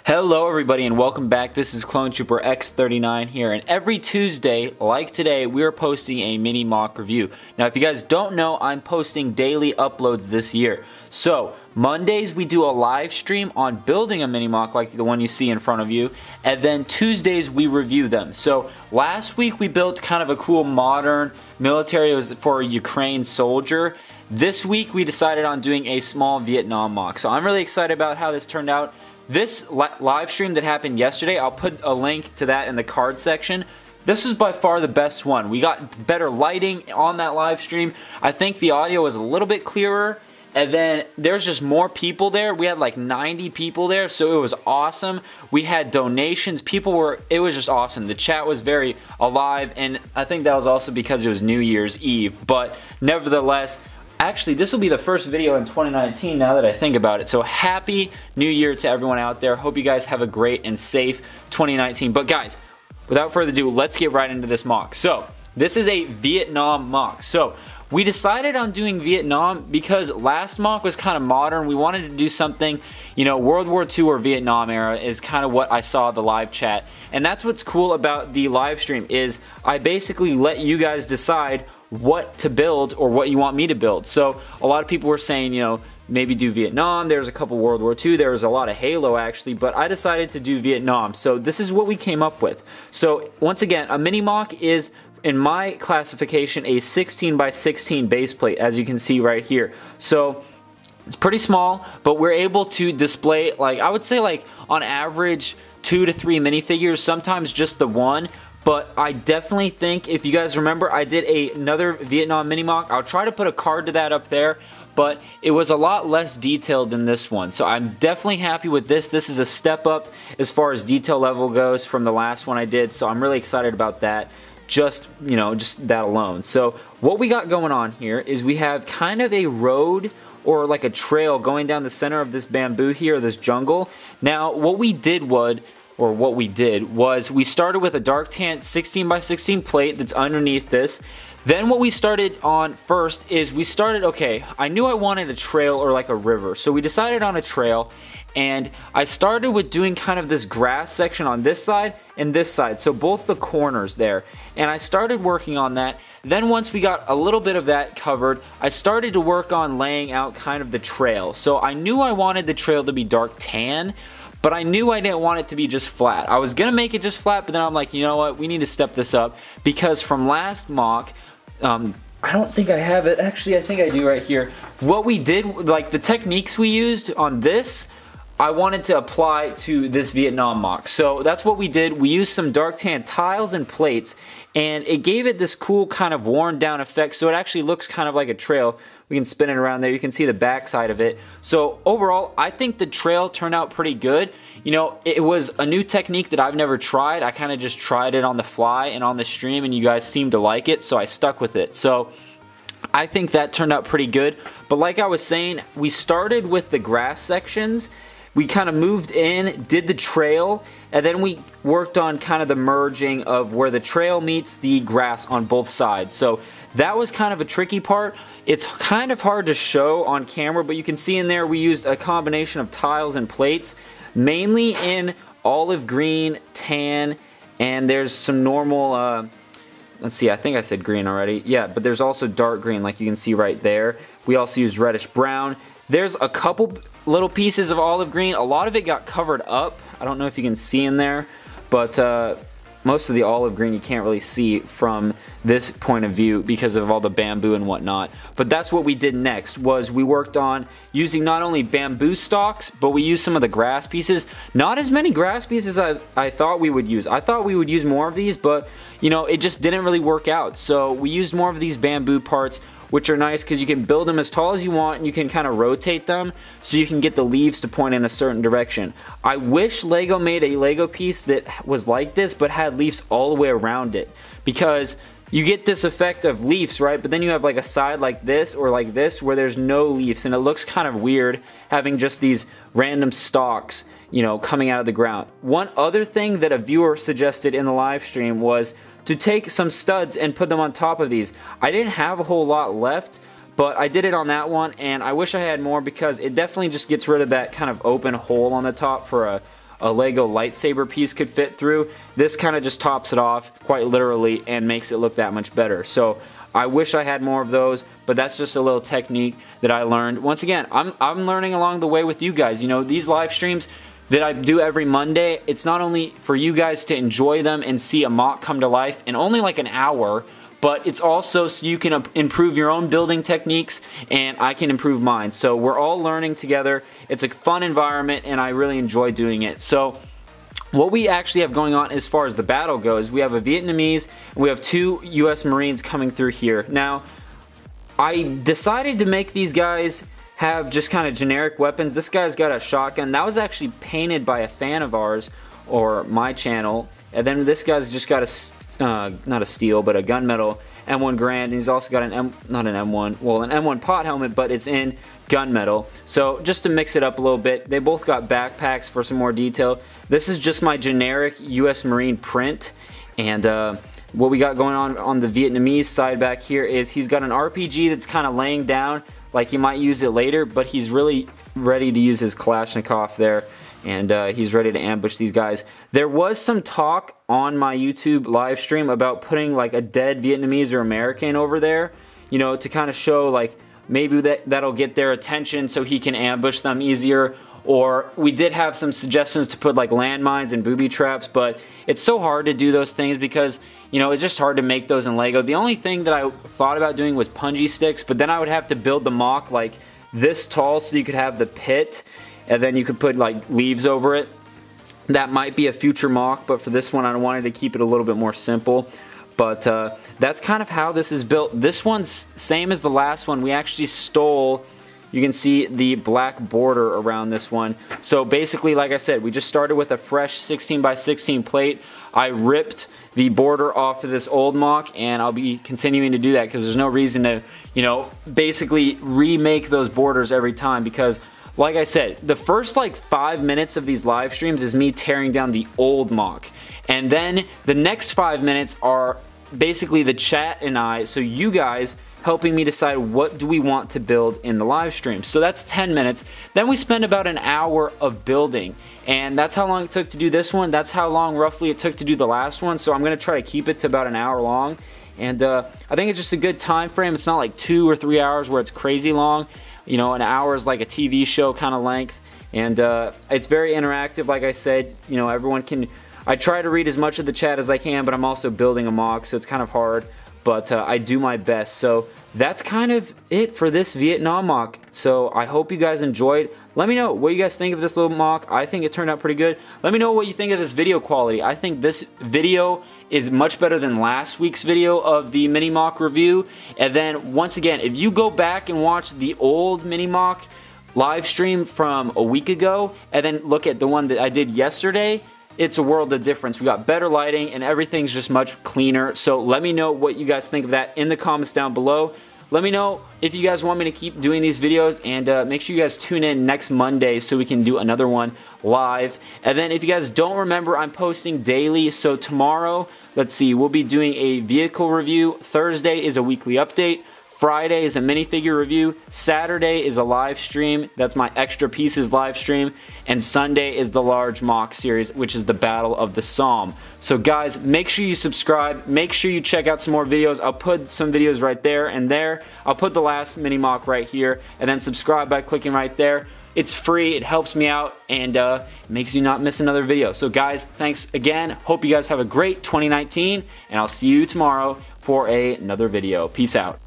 Hello everybody and welcome back. This is Clone Trooper X39 here, and every Tuesday, like today, we are posting a mini mock review. Now if you guys don't know, I'm posting daily uploads this year. So Mondays we do a live stream on building a mini mock like the one you see in front of you, and then Tuesdays we review them. So last week we built kind of a cool modern military. It was for a Ukraine soldier. This week we decided on doing a small Vietnam mock. So I'm really excited about how this turned out. This live stream that happened yesterday, I'll put a link to that in the card section. This was by far the best one. We got better lighting on that live stream. I think the audio was a little bit clearer, and then there's just more people there. We had like 90 people there, so it was awesome. We had donations. It was just awesome. The chat was very alive, and I think that was also because it was New Year's Eve, but nevertheless, actually, this will be the first video in 2019 now that I think about it. So happy New Year to everyone out there. Hope you guys have a great and safe 2019. But guys, without further ado, let's get right into this mock. So this is a Vietnam mock. So we decided on doing Vietnam because last mock was kind of modern. We wanted to do something, you know, World War II or Vietnam era is kind of what I saw the live chat. And that's what's cool about the live stream is I basically let you guys decide what to build or what you want me to build. So a lot of people were saying, you know, maybe do Vietnam. There's a couple World War II. There was a lot of Halo actually, but I decided to do Vietnam. So this is what we came up with. So once again, a mini mock is, in my classification, a 16 by 16 base plate, as you can see right here. So it's pretty small, but we're able to display, like, I would say like on average 2 to 3 minifigures, sometimes just the one. But I definitely think, if you guys remember, I did another Vietnam mini mock. I'll try to put a card to that up there, but it was a lot less detailed than this one. So I'm definitely happy with this. This is a step up as far as detail level goes from the last one I did, so I'm really excited about that. Just, you know, just that alone. So what we got going on here is we have kind of a road or like a trail going down the center of this bamboo here, this jungle. Now what we did was we started with a dark tan 16 by 16 plate that's underneath this. Then what we started on first is okay, I knew I wanted a trail or like a river, so we decided on a trail, and I started with doing kind of this grass section on this side and this side, so both the corners there, and I started working on that. Then once we got a little bit of that covered, I started to work on laying out kind of the trail. So I knew I wanted the trail to be dark tan, but I knew I didn't want it to be just flat. I was gonna make it just flat, but then I'm like, you know what, we need to step this up, because from last mock, I don't think I have it, actually I think I do right here. What we did, like the techniques we used on this, I wanted to apply to this Vietnam mock. So that's what we did. We used some dark tan tiles and plates, and it gave it this cool kind of worn down effect, so it actually looks kind of like a trail. We can spin it around there. You can see the back side of it. So overall, I think the trail turned out pretty good. You know, it was a new technique that I've never tried. I kind of just tried it on the fly and on the stream, and you guys seemed to like it, so I stuck with it. So I think that turned out pretty good. But like I was saying, we started with the grass sections. We kind of moved in, did the trail, and then we worked on kind of the merging of where the trail meets the grass on both sides. So that was kind of a tricky part. It's kind of hard to show on camera, but you can see in there we used a combination of tiles and plates, mainly in olive green, tan, and there's some normal, let's see, I think I said green already. Yeah, but there's also dark green like you can see right there. We also used reddish brown. There's a couple little pieces of olive green. A lot of it got covered up. I don't know if you can see in there, but most of the olive green you can't really see from this point of view because of all the bamboo and whatnot. But that's what we did next, was we worked on using not only bamboo stalks, but we used some of the grass pieces. Not as many grass pieces as I thought we would use. I thought we would use more of these, but you know, it just didn't really work out. So we used more of these bamboo parts, which are nice because you can build them as tall as you want, and you can kind of rotate them so you can get the leaves to point in a certain direction. I wish Lego made a Lego piece that was like this but had leaves all the way around it, because you get this effect of leaves, right? But then you have like a side like this or like this where there's no leaves, and it looks kind of weird having just these random stalks, you know, coming out of the ground. One other thing that a viewer suggested in the live stream was to take some studs and put them on top of these. I didn't have a whole lot left, but I did it on that one, and I wish I had more because it definitely just gets rid of that kind of open hole on the top for a Lego lightsaber piece could fit through. This kind of just tops it off quite literally and makes it look that much better. So I wish I had more of those, but that's just a little technique that I learned. Once again, I'm learning along the way with you guys. You know, these live streams that I do every Monday, it's not only for you guys to enjoy them and see a MOC come to life in only like an hour, but it's also so you can improve your own building techniques and I can improve mine. So we're all learning together. It's a fun environment and I really enjoy doing it. So what we actually have going on as far as the battle goes, we have a Vietnamese and we have 2 US Marines coming through here. Now, I decided to make these guys have just kind of generic weapons. This guy's got a shotgun. That was actually painted by a fan of ours, or my channel. And then this guy's just got a, not a steel, but a gunmetal M1 Garand. And he's also got an not an M1, well, an M1 pot helmet, but it's in gunmetal. So just to mix it up a little bit, they both got backpacks for some more detail. This is just my generic US Marine print. And what we got going on the Vietnamese side back here is he's got an RPG that's kind of laying down like he might use it later, but he's really ready to use his Kalashnikov there, and he's ready to ambush these guys. There was some talk on my YouTube live stream about putting like a dead Vietnamese or American over there, you know, to kind of show like maybe that'll get their attention so he can ambush them easier. Or we did have some suggestions to put like landmines and booby traps, but it's so hard to do those things because, you know, it's just hard to make those in Lego. The only thing that I thought about doing was punji sticks, but then I would have to build the MOC like this tall so you could have the pit, and then you could put like leaves over it. That might be a future MOC, but for this one I wanted to keep it a little bit more simple. But that's kind of how this is built. This one's same as the last one. We actually stole, you can see the black border around this one. So basically, like I said, we just started with a fresh 16 by 16 plate. I ripped the border off of this old MOC, and I'll be continuing to do that because there's no reason to, you know, basically remake those borders every time, because like I said, the first like 5 minutes of these live streams is me tearing down the old MOC. And then the next 5 minutes are basically the chat and I, so you guys helping me decide what do we want to build in the live stream. So that's 10 minutes. Then we spend about an hour of building, and that's how long it took to do this one. That's how long roughly it took to do the last one. So I'm gonna try to keep it to about an hour long. And I think it's just a good time frame. It's not like 2 or 3 hours where it's crazy long. You know, an hour is like a TV show kind of length. And it's very interactive, like I said. You know, everyone can, I try to read as much of the chat as I can, but I'm also building a MOC, so it's kind of hard. But I do my best. So that's kind of it for this Vietnam MOC. So I hope you guys enjoyed. Let me know what you guys think of this little MOC. I think it turned out pretty good. Let me know what you think of this video quality. I think this video is much better than last week's video of the mini MOC review. And then once again, if you go back and watch the old mini MOC live stream from a week ago and then look at the one that I did yesterday, it's a world of difference. We got better lighting and everything's just much cleaner. So let me know what you guys think of that in the comments down below. Let me know if you guys want me to keep doing these videos, and make sure you guys tune in next Monday so we can do another one live. And then if you guys don't remember, I'm posting daily. So tomorrow, let's see, we'll be doing a vehicle review. Thursday is a weekly update. Friday is a minifigure review. Saturday is a live stream. That's my extra pieces live stream. And Sunday is the large MOC series, which is the Battle of the Somme. So guys, make sure you subscribe. Make sure you check out some more videos. I'll put some videos right there and there. I'll put the last mini MOC right here. And then subscribe by clicking right there. It's free. It helps me out and makes you not miss another video. So guys, thanks again. Hope you guys have a great 2019. And I'll see you tomorrow for another video. Peace out.